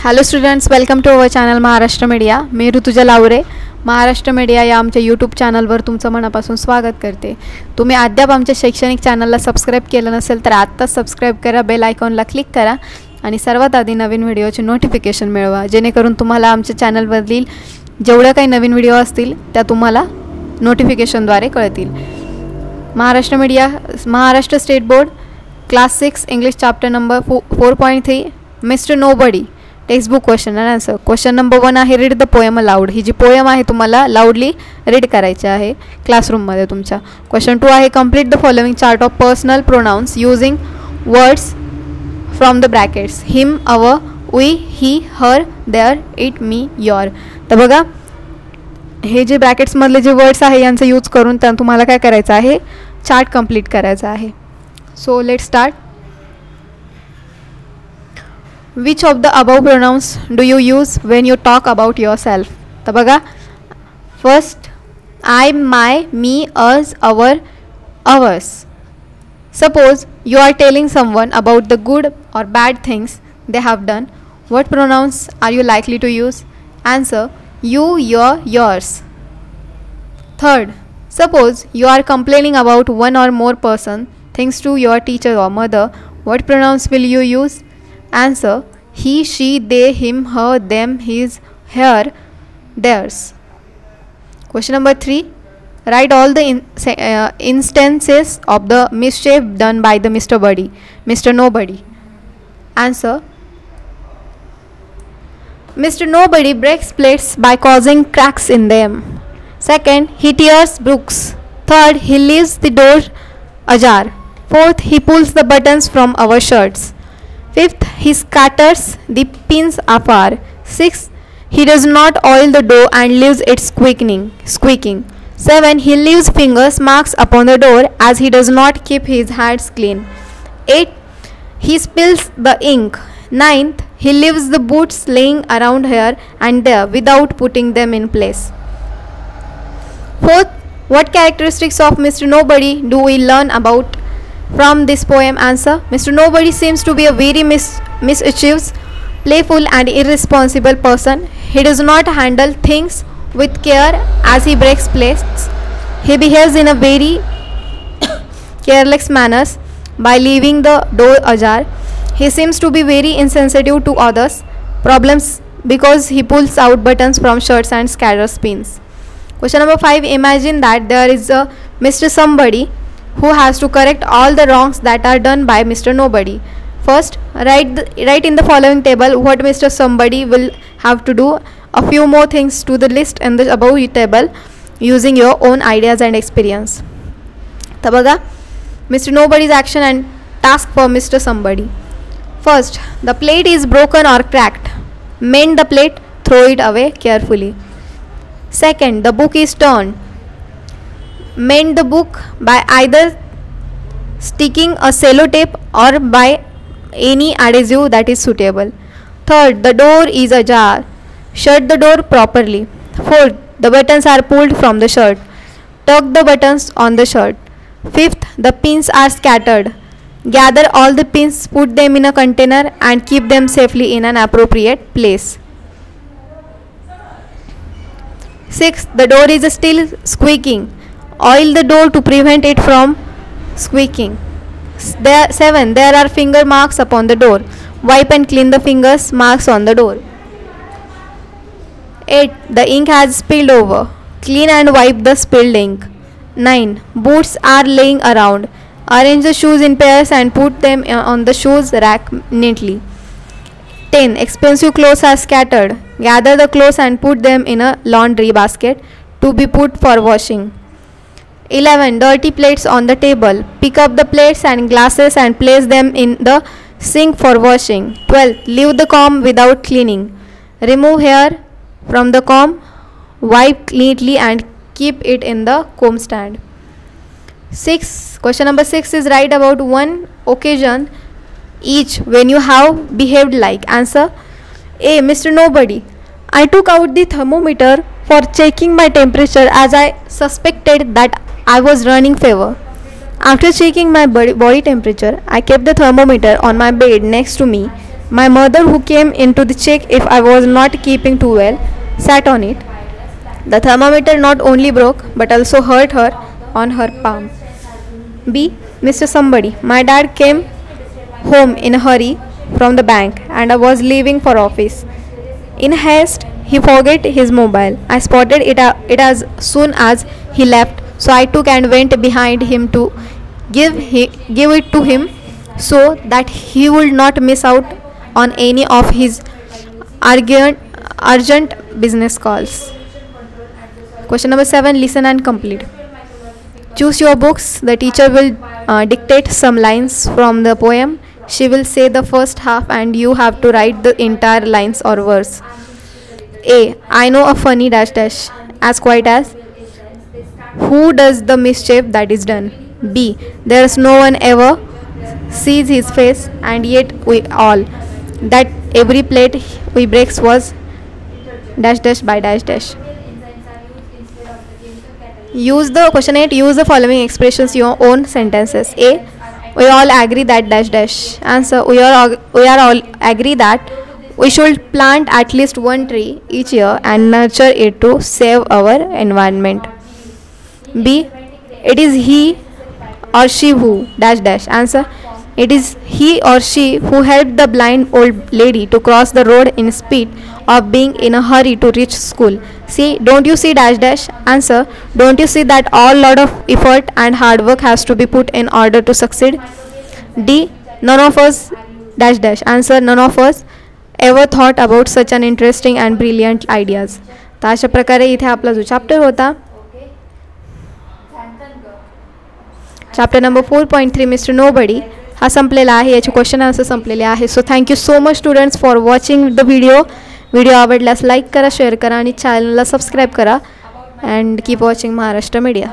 Hello students, welcome to our channel Maharashtra media. मी Rutuja Lavare. Maharashtra media या आमच्या यूट्यूब चॅनलवर तुमचं मनापासून स्वागत करते. तुम्ही अद्याप आमच्या शैक्षणिक चॅनलला सबस्क्राईब केलं नसेल तर आत्ताच सबस्क्राईब करा, बेल आयकॉनला क्लिक करा आणि सर्वात आधी नवीन व्हिडिओचे नोटिफिकेशन मिळवा, जेणेकरून तुम्हाला आमच्या चॅनलवरील जेवढ्या काही नवीन व्हिडिओ असतील त्या तुम्हाला नोटिफिकेशनद्वारे कळतील. Maharashtra state board class 6 English chapter number 4.3 mister nobody textbook question and answer. Question number 1 आहे रीड द पोएम अलाउड. ही जी पोएम आहे तुम्हाला लाऊडली रीड करायची आहे क्लासरूममध्ये तुमच्या. क्वेश्चन 2 आहे complete the following chart of personal pronouns using words from the brackets him, our, we, he, her, their, it, me, your. तर बघा, हे जे ब्रॅकेट्समधले जे वर्ड्स आहे यांचा यूज करून त्या तुम्हाला काय करायचं आहे, चार्ट कंप्लीट करायचा आहे. So let start. Which of the above pronouns do you use when you talk about yourself? तर बघा, first I, my, me, us, our, ours. Suppose you are telling someone about the good or bad things they have done. What pronouns are you likely to use? Answer: you, your, yours. Third, suppose you are complaining about one or more person things to your teacher or mother. What pronouns will you use? Answer: he, she, they, him, her, them, his, her, theirs. Question number 3. Write all the instances of the mischief done by the Mr. Nobody. Answer: Mr. Nobody breaks plates by causing cracks in them. Second, he tears books. Third, he leaves the door ajar. Fourth, he pulls the buttons from our shirts. Fifth, he scatters the pins afar. Sixth, he does not oil the dough and leaves it squeaking. 7, he leaves fingers marks upon the door as he does not keep his hands clean. 8, he spills the ink. 9th, he leaves the boots laying around here and there without putting them in place. 4th, what characteristics of Mr. Nobody do we learn about from this poem? Answer: Mr. Nobody seems to be a very mischievous, playful and irresponsible person. He does not handle things with care as he breaks plates. He behaves in a very careless manner by leaving the door ajar. He seems to be very insensitive to others' problems because he pulls out buttons from shirts and scatters pins. Question number 5. Imagine that there is a Mr. Somebody who has to correct all the wrongs that are done by Mr. Nobody. First, write in the following table what Mr. Somebody will have to do. A few more things to the list in the above table using your own ideas and experience. तर बघा, Mr. Nobody's action and task for Mr. Somebody. First, the plate is broken or cracked. Mend the plate, throw it away carefully. Second, the book is torn. Mend the book by either sticking a sellotape or by any adhesive that is suitable. Third, the door is ajar. Shut the door properly. Fourth, the buttons are pulled from the shirt. Tuck the buttons on the shirt. Fifth, the pins are scattered. Gather all the pins, put them in a container and keep them safely in an appropriate place. Sixth, the door is still squeaking. Oil the door to prevent it from squeaking. 7, there are finger marks upon the door. Wipe and clean the fingers marks on the door. 8, the ink has spilled over. Clean and wipe the spilled ink. 9, boots are laying around. Arrange the shoes in pairs and put them on the shoes rack neatly. 10, expensive clothes are scattered. Gather the clothes and put them in a laundry basket to be put for washing. 11, dirty plates on the table. Pick up the plates and glasses and place them in the sink for washing. 12, leave the comb without cleaning. Remove hair from the comb, wipe neatly and keep it in the comb stand. 6, question number 6 is write about one occasion each when you have behaved like. Answer: A, Mr. Nobody. I took out the thermometer for checking my temperature as I suspected that I was running fever. After checking my body temperature, I kept the thermometer on my bed next to me My mother, who came in to check if I was not keeping too well, sat on it. The thermometer not only broke but also hurt her on her palm. B. Mr. Somebody. My dad came home in a hurry from the bank and I was leaving for office. In haste, he forgot his mobile. I spotted it as soon as he left, so I took and went behind him to give it to him so that he would not miss out on any of his urgent business calls. Question number 7. Listen and complete. Choose your books. The teacher will dictate some lines from the poem. She will say the first half and you have to write the entire lines or verse. A. I know a funny dash dash as quiet as who does the mischief that is done. B. There's no one ever sees his face and yet we all that every plate we breaks was dash dash by dash dash. Use the question 8. Use the following expressions in your own sentences. A. We all agree that dash dash. Answer. We are all agree that we should plant at least one tree each year and nurture it to save our environment. B. It is he or she who dash dash. Answer. It is he or she who helped the blind old lady to cross the road in spite of being in a hurry to reach school. See, don't you see dash dash? Answer. Don't you see that all lot of effort and hard work has to be put in order to succeed? D. None of us dash dash. Answer. None of us ever thought about such an interesting and brilliant ideas. तर अशा प्रकारे इथे आपला जो chapter होता chapter number 4.3 mister nobody हा संपलेला आहे. याचे क्वेश्चन आन्सर संपलेले आहे. So thank you so much students for watching the video आवडल्यास लाईक करा, शेअर करा आणि चॅनलला सबस्क्राईब करा. And keep watching Maharashtra media.